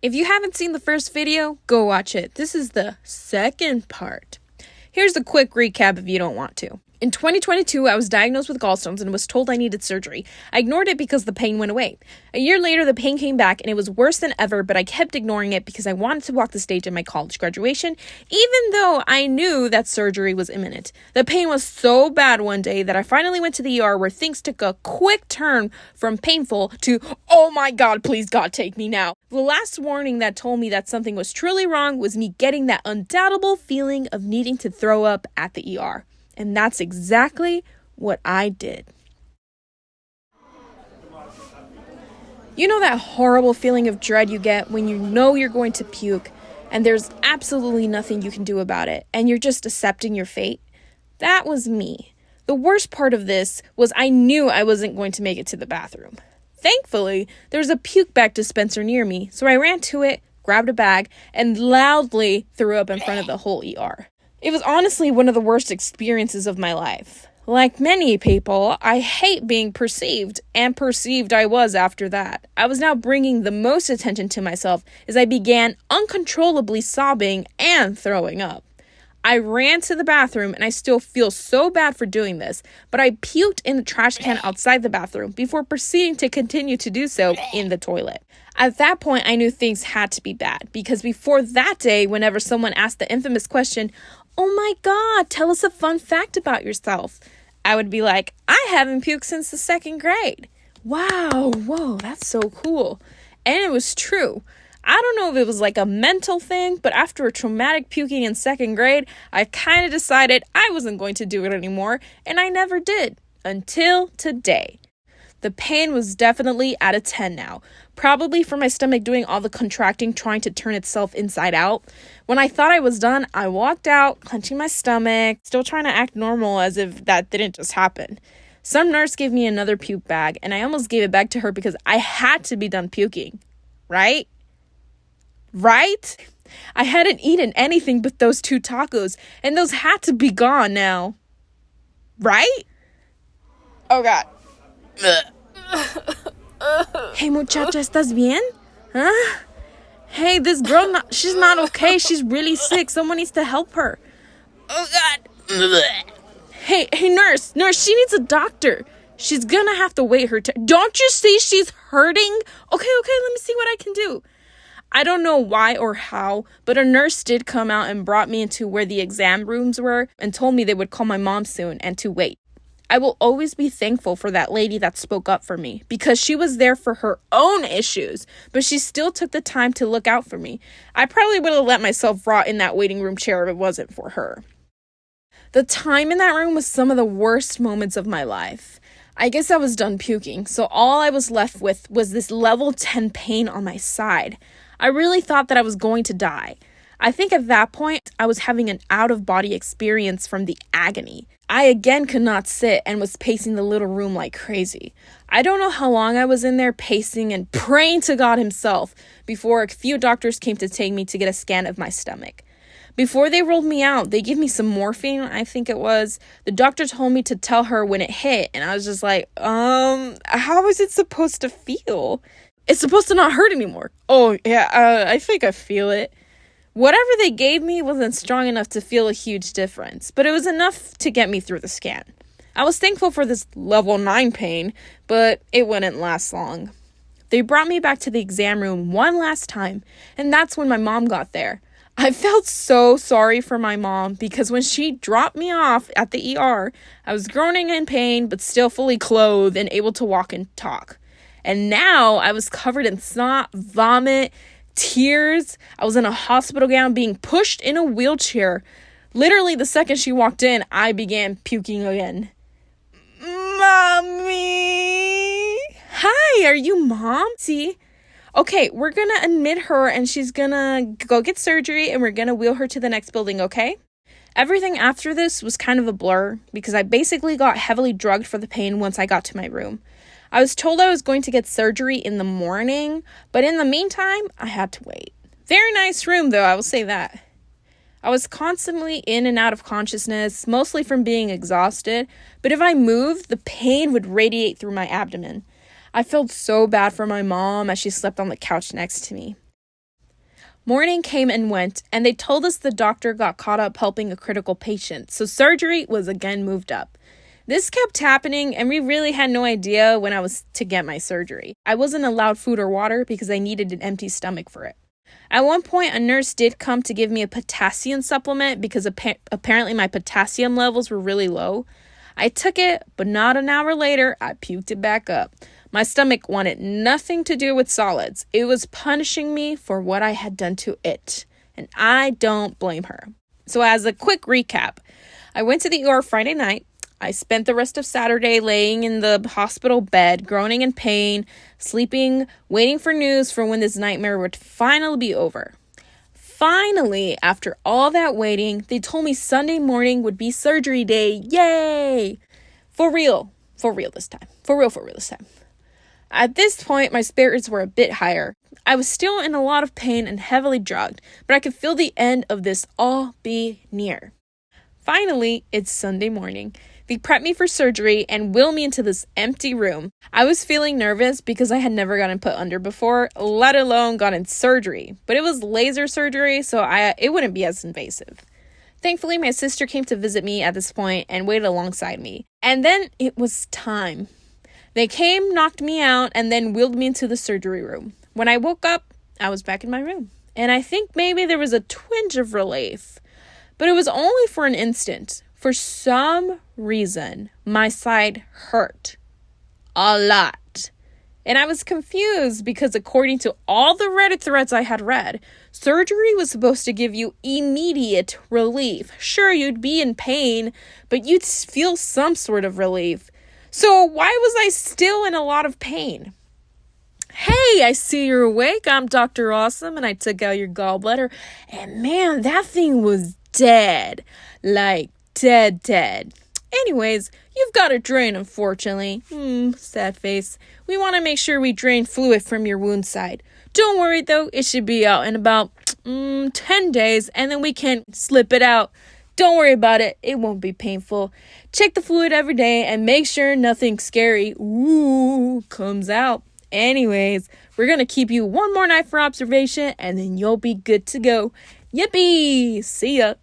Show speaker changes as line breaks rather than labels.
If you haven't seen the first video, go watch it. This is the second part. Here's a quick recap if you don't want to. In 2022, I was diagnosed with gallstones and was told I needed surgery. I ignored it because the pain went away. A year later, the pain came back and it was worse than ever, but I kept ignoring it because I wanted to walk the stage at my college graduation, even though I knew that surgery was imminent. The pain was so bad one day that I finally went to the ER where things took a quick turn from painful to, oh my God, please God, take me now. The last warning that told me that something was truly wrong was me getting that undoubtable feeling of needing to throw up at the ER. And that's exactly what I did. You know that horrible feeling of dread you get when you know you're going to puke and there's absolutely nothing you can do about it and you're just accepting your fate? That was me. The worst part of this was I knew I wasn't going to make it to the bathroom. Thankfully, there was a puke bag dispenser near me, so I ran to it, grabbed a bag, and loudly threw up in front of the whole ER. It was honestly one of the worst experiences of my life. Like many people, I hate being perceived, and perceived I was after that. I was now bringing the most attention to myself as I began uncontrollably sobbing and throwing up. I ran to the bathroom, and I still feel so bad for doing this, but I puked in the trash can outside the bathroom before proceeding to continue to do so in the toilet. At that point, I knew things had to be bad, because before that day, whenever someone asked the infamous question, "Oh my God, tell us a fun fact about yourself," I would be like, "I haven't puked since the second grade." Wow, whoa, that's so cool. And it was true. I don't know if it was like a mental thing, but after a traumatic puking in second grade, I kind of decided I wasn't going to do it anymore, and I never did, until today. The pain was definitely at a 10 now, probably from my stomach doing all the contracting, trying to turn itself inside out. When I thought I was done, I walked out, clenching my stomach, still trying to act normal as if that didn't just happen. Some nurse gave me another puke bag, and I almost gave it back to her because I had to be done puking. Right? I hadn't eaten anything but those 2 tacos, and those had to be gone now. Right? Oh God. Hey muchacha, ¿estás bien? Huh? Hey, this girl, she's not okay. She's really sick. Someone needs to help her. Oh God. Hey, nurse, she needs a doctor. She's gonna have to wait her turn. Don't you see she's hurting? Okay, let me see what I can do. I don't know why or how, but a nurse did come out and brought me into where the exam rooms were and told me they would call my mom soon and to wait. I will always be thankful for that lady that spoke up for me because she was there for her own issues, but she still took the time to look out for me. I probably would have let myself rot in that waiting room chair if it wasn't for her. The time in that room was some of the worst moments of my life. I guess I was done puking, so all I was left with was this level 10 pain on my side. I really thought that I was going to die. I think at that point, I was having an out-of-body experience from the agony. I again could not sit and was pacing the little room like crazy. I don't know how long I was in there pacing and praying to God himself before a few doctors came to take me to get a scan of my stomach. Before they rolled me out, they gave me some morphine, I think it was. The doctor told me to tell her when it hit, and I was just like, how is it supposed to feel? It's supposed to not hurt anymore. Oh, yeah, I think I feel it. Whatever they gave me wasn't strong enough to feel a huge difference, but it was enough to get me through the scan. I was thankful for this level 9 pain, but it wouldn't last long. They brought me back to the exam room one last time, and that's when my mom got there. I felt so sorry for my mom because when she dropped me off at the ER, I was groaning in pain, but still fully clothed and able to walk and talk. And now I was covered in snot, vomit, tears. I was in a hospital gown being pushed in a wheelchair. Literally the second she walked in, I began puking again. Mommy! Hi, are you Mom? See? Okay, we're gonna admit her and she's gonna go get surgery and we're gonna wheel her to the next building, okay? Everything after this was kind of a blur because I basically got heavily drugged for the pain once I got to my room. I was told I was going to get surgery in the morning, but in the meantime, I had to wait. Very nice room, though, I will say that. I was constantly in and out of consciousness, mostly from being exhausted, but if I moved, the pain would radiate through my abdomen. I felt so bad for my mom as she slept on the couch next to me. Morning came and went, and they told us the doctor got caught up helping a critical patient, so surgery was again moved up. This kept happening, and we really had no idea when I was to get my surgery. I wasn't allowed food or water because I needed an empty stomach for it. At one point, a nurse did come to give me a potassium supplement because apparently my potassium levels were really low. I took it, but not an hour later, I puked it back up. My stomach wanted nothing to do with solids. It was punishing me for what I had done to it, and I don't blame her. So as a quick recap, I went to the ER Friday night. I spent the rest of Saturday laying in the hospital bed, groaning in pain, sleeping, waiting for news for when this nightmare would finally be over. Finally, after all that waiting, they told me Sunday morning would be surgery day. Yay! For real this time. For real this time. At this point, my spirits were a bit higher. I was still in a lot of pain and heavily drugged, but I could feel the end of this all be near. Finally, it's Sunday morning. They prepped me for surgery and wheeled me into this empty room. I was feeling nervous because I had never gotten put under before, let alone gotten surgery. But it was laser surgery, so it wouldn't be as invasive. Thankfully, my sister came to visit me at this point and waited alongside me. And then it was time. They came, knocked me out, and then wheeled me into the surgery room. When I woke up, I was back in my room. And I think maybe there was a twinge of relief. But it was only for an instant. For some reason, my side hurt. A lot. And I was confused because according to all the Reddit threads I had read, surgery was supposed to give you immediate relief. Sure, you'd be in pain, but you'd feel some sort of relief. So why was I still in a lot of pain? Hey, I see you're awake. I'm Dr. Awesome, and I took out your gallbladder. And man, that thing was dead. Like, dead. Anyways, you've got a drain, unfortunately. Sad face. We want to make sure we drain fluid from your wound side. Don't worry, though. It should be out in about 10 days, and then we can slip it out. Don't worry about it. It won't be painful. Check the fluid every day and make sure nothing scary comes out. Anyways, we're going to keep you one more night for observation and then you'll be good to go. Yippee! See ya.